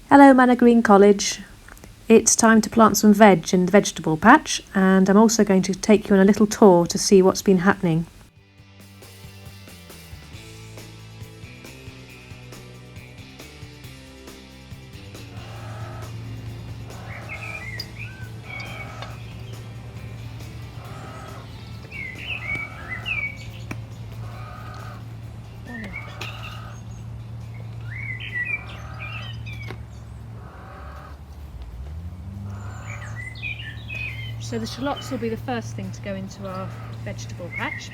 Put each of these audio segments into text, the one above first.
Hello Manor Green College. It's time to plant some veg in the vegetable patch, and I'm also going to take you on a little tour to see what's been happening. So the shallots will be the first thing to go into our vegetable patch.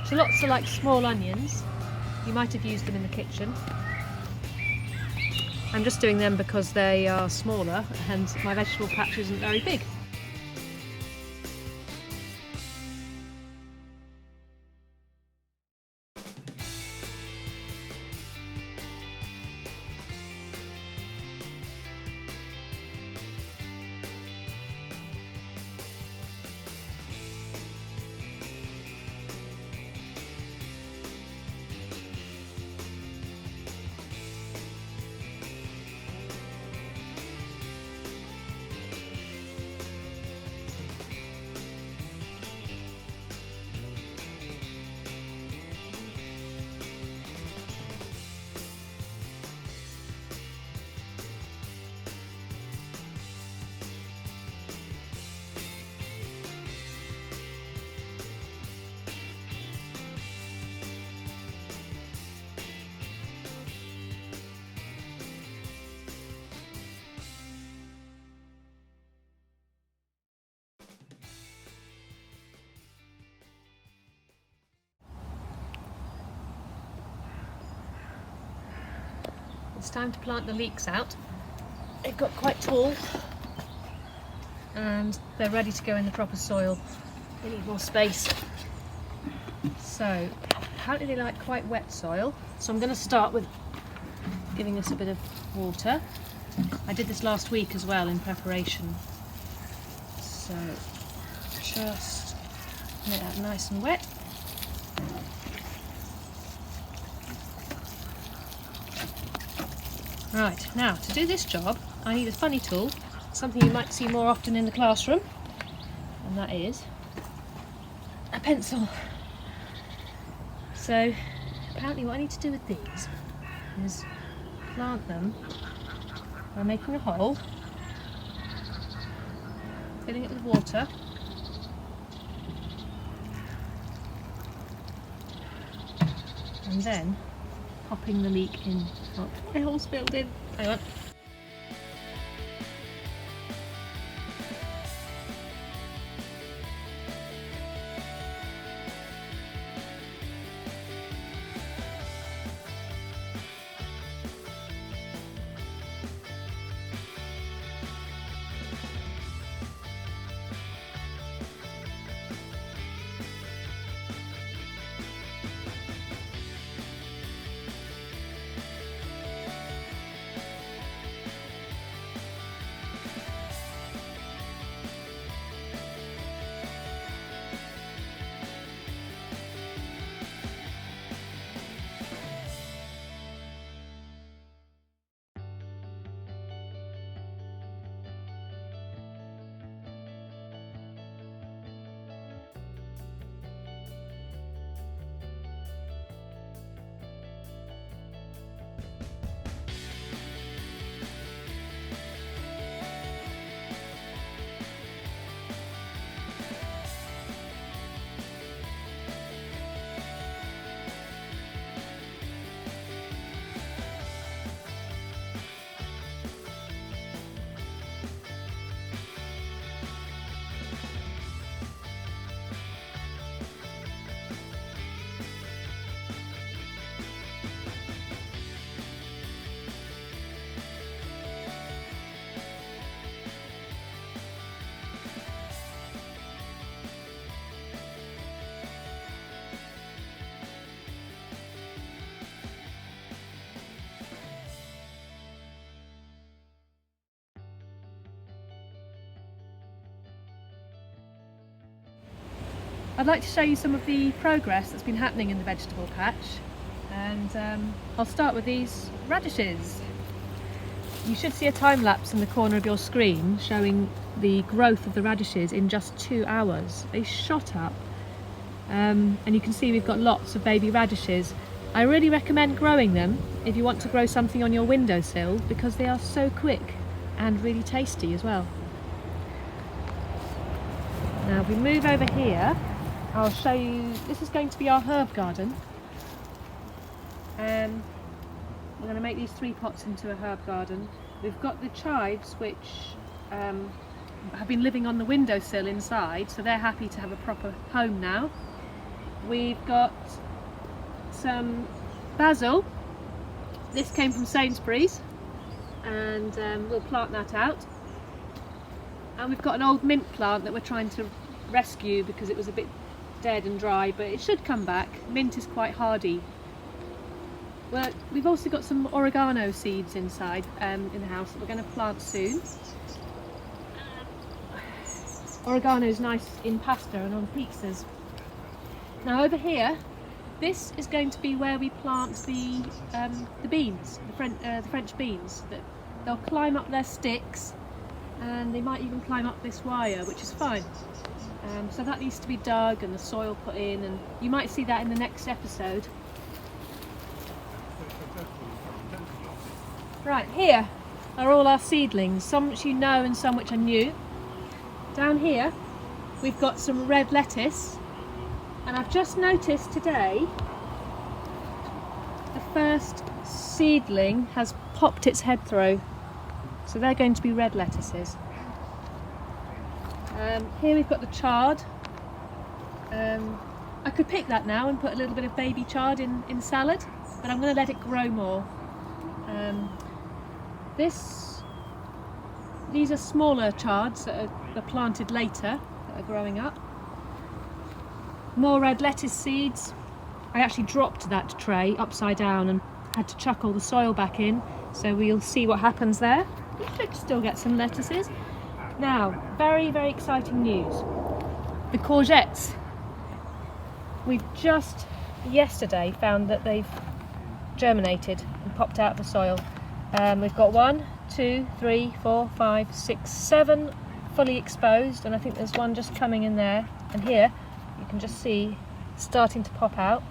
Shallots are like small onions. You might have used them in the kitchen. I'm just doing them because they are smaller and my vegetable patch isn't very big. It's time to plant the leeks out. They've got quite tall and they're ready to go in the proper soil. They need more space. So apparently they like quite wet soil. So I'm going to start with giving this a bit of water. I did this last week as well in preparation. So just make that nice and wet. Right, now to do this job I need a funny tool, something you might see more often in the classroom, and that is a pencil. So apparently what I need to do with these is plant them by making a hole, filling it with water, and then popping the leek in. Oh, my hole's filled in. Hang on. I'd like to show you some of the progress that's been happening in the vegetable patch, and I'll start with these radishes. You should see a time lapse in the corner of your screen showing the growth of the radishes in just 2 hours. They shot up. And you can see we've got lots of baby radishes. I really recommend growing them if you want to grow something on your windowsill because they are so quick and really tasty as well. Now if we move over here, I'll show you, this is going to be our herb garden. We're going to make these 3 pots into a herb garden. We've got the chives which have been living on the windowsill inside, so they're happy to have a proper home now. We've got some basil. This came from Sainsbury's, and we'll plant that out. And we've got an old mint plant that we're trying to rescue because it was a bit dead and dry, but it should come back. Mint is quite hardy. Well, we've also got some oregano seeds inside in the house that we're going to plant soon. Oregano is nice in pasta and on pizzas. Now over here, this is going to be where we plant the beans, the French beans. They'll climb up their sticks, and they might even climb up this wire, which is fine. So that needs to be dug and the soil put in, and you might see that in the next episode. Right, here are all our seedlings, some which you know and some which are new. Down here we've got some red lettuce, and I've just noticed today the first seedling has popped its head through, so they're going to be red lettuces. Here we've got the chard. I could pick that now and put a little bit of baby chard in salad, but I'm going to let it grow more. These are smaller chards that are planted later, that are growing up. More red lettuce seeds. I actually dropped that tray upside down and had to chuck all the soil back in, so we'll see what happens there. You should still get some lettuces. Now, very, very exciting news. The courgettes. We've just yesterday found that they've germinated and popped out of the soil. We've got 1, 2, 3, 4, 5, 6, 7 fully exposed, and I think there's one just coming in there. And here you can just see starting to pop out.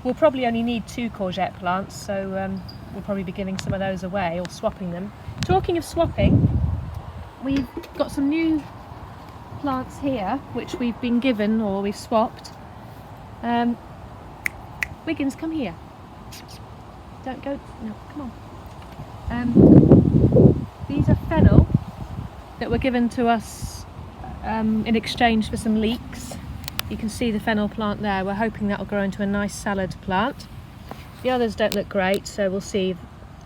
We'll probably only need 2 courgette plants, so we'll probably be giving some of those away or swapping them. Talking of swapping, we've got some new plants here which we've been given or we've swapped. Wiggins, come here. Don't go, no, come on. These are fennel that were given to us in exchange for some leeks. You can see the fennel plant there. We're hoping that will grow into a nice salad plant. The others don't look great, so we'll see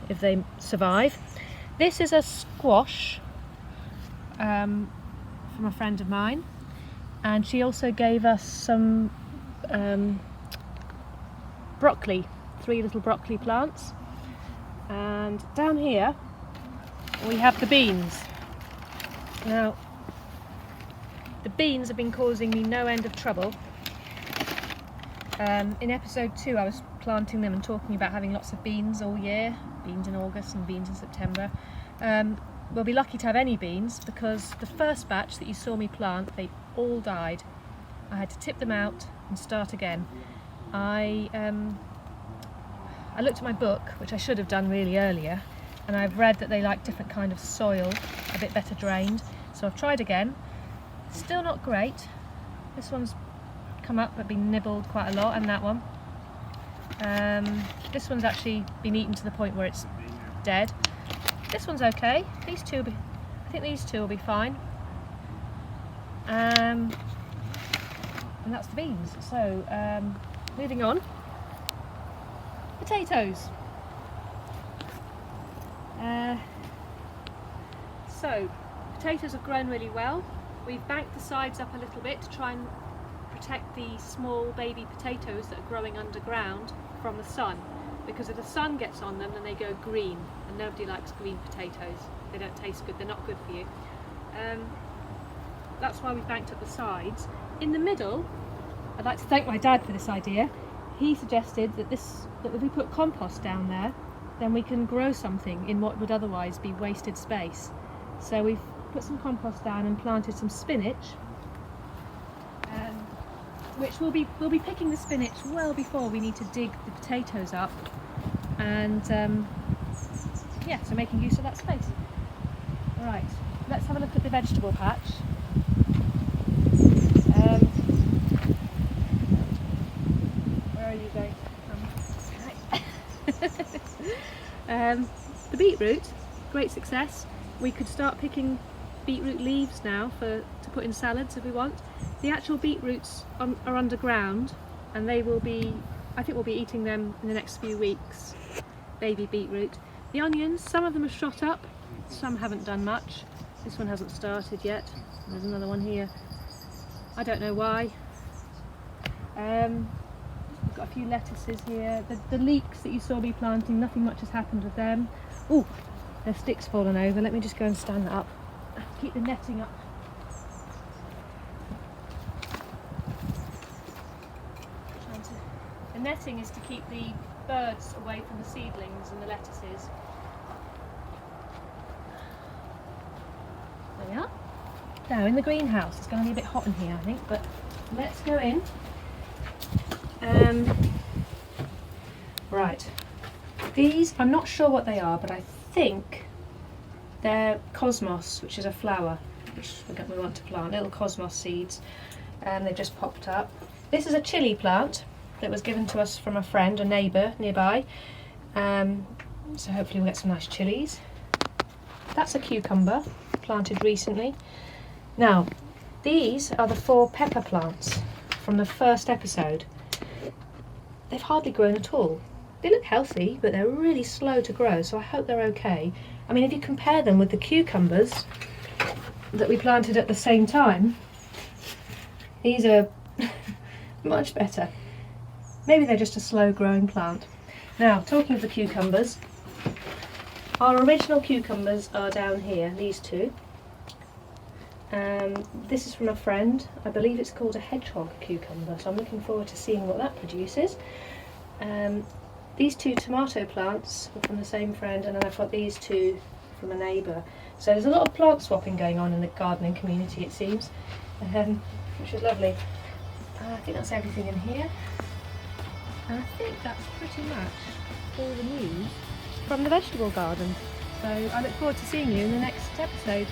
if they survive. This is a squash from a friend of mine, and she also gave us some broccoli, 3 little broccoli plants. And down here we have the beans. Now, the beans have been causing me no end of trouble. In episode 2 I was planting them and talking about having lots of beans all year, beans in August and beans in September. We'll be lucky to have any beans because the first batch that you saw me plant, they all died. I had to tip them out and start again. I looked at my book, which I should have done really earlier, and I've read that they like different kind of soil, a bit better drained. So I've tried again. Still not great. This one's come up but been nibbled quite a lot, and that one. This one's actually been eaten to the point where it's dead. This one's okay. These two, I think these 2 will be fine. And that's the beans. So moving on. Potatoes. So potatoes have grown really well. We've banked the sides up a little bit to try and protect the small baby potatoes that are growing underground from the sun, because if the sun gets on them then they go green, and nobody likes green potatoes. They don't taste good, they're not good for you. That's why we've banked up the sides. In the middle, I'd like to thank my dad for this idea. He suggested that if we put compost down there, then we can grow something in what would otherwise be wasted space. So we've put some compost down and planted some spinach, which we'll be picking the spinach well before we need to dig the potatoes up, and yeah, so making use of that space. Right, let's have a look at the vegetable patch. Where are you going? The beetroot, great success. We could start picking beetroot leaves now to put in salads if we want. The actual beetroots are underground, and they will be, I think we'll be eating them in the next few weeks. Baby beetroot. The onions, some of them are shot up, some haven't done much. This one hasn't started yet. There's another one here. I don't know why. We've got a few lettuces here. The leeks that you saw me planting, nothing much has happened with them. Oh, their sticks fallen over. Let me just go and stand that up. Keep the netting up. The netting is to keep the birds away from the seedlings and the lettuces. There we are. Now in the greenhouse, it's going to be a bit hot in here I think, but let's go in. Right, these, I'm not sure what they are, but I think they're cosmos, which is a flower which we want to plant, little cosmos seeds, and they've just popped up. This is a chilli plant that was given to us from a friend, a neighbour nearby, so hopefully we'll get some nice chilies. That's a cucumber planted recently. Now these are the 4 pepper plants from the first episode. They've hardly grown at all. They look healthy, but they're really slow to grow, so I hope they're okay. I mean, if you compare them with the cucumbers that we planted at the same time, these are much better. Maybe they're just a slow growing plant. Now, talking of the cucumbers, our original cucumbers are down here, these two. This is from a friend. I believe it's called a hedgehog cucumber, so I'm looking forward to seeing what that produces. These 2 tomato plants are from the same friend, and then I've got these 2 from a neighbour. So there's a lot of plant swapping going on in the gardening community, it seems, which is lovely. I think that's everything in here. And I think that's pretty much all the news from the vegetable garden. So I look forward to seeing you in the next episode.